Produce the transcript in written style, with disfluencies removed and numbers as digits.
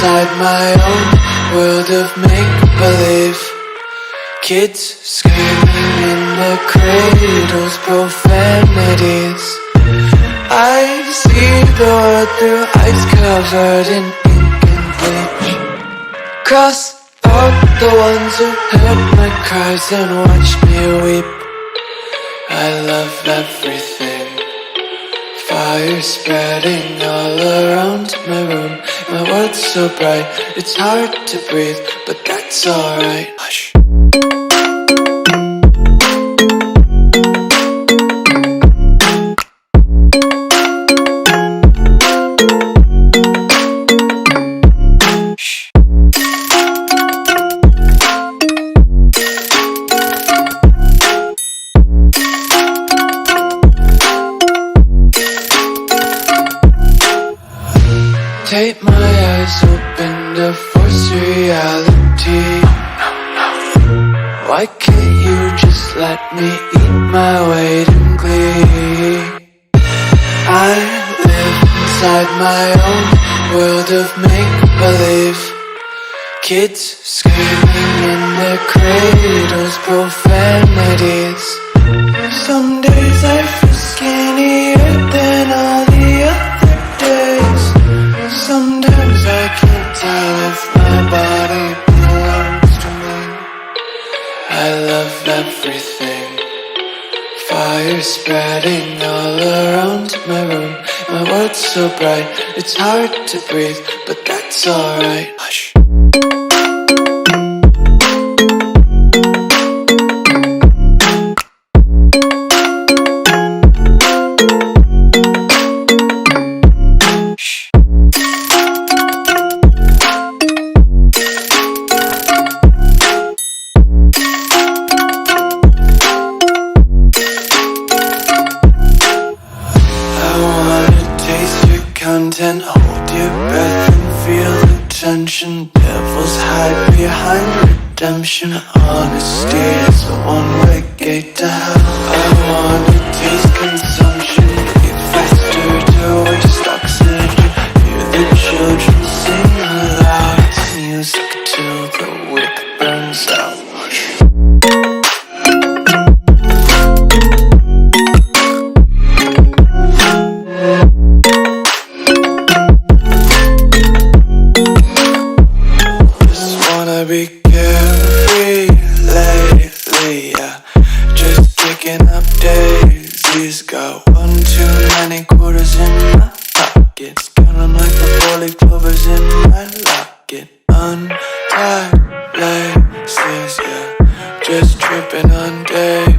inside my own world of make-believe. Kids screaming in their cradles, profanities. I see the world through ice covered in ink and bleach. Cross out the ones who heard my cries and watched me weep. I love everything. Fire spreading all around my room. My world's so bright, it's hard to breathe, but that's alright. Hush. Tape my eyes open to force reality. Why can't you just let me eat my weight in glee? I live inside my own world of make-believe. Kids screaming in their cradles, profanities. Some days I feel skinnier than all the other days. Sometimes I can't tell if my body belongs to me. I love everything. Fire spreading all around my room. My world's so bright, it's hard to breathe, but that's alright. Hush. Content, hold your breath and feel the tension. Devils hide behind redemption. Honesty is a one-way gate to hell. I wanna taste consumption. Breathe faster to waste oxygen. Hear the children sing aloud. It's music till the wick burns out. Be carefree lately, yeah. Just kicking up daisies. Got one too many quarters in my pockets. Counting like the 4-leaf clovers in my locket. Untied laces, yeah. Just tripping on daisies.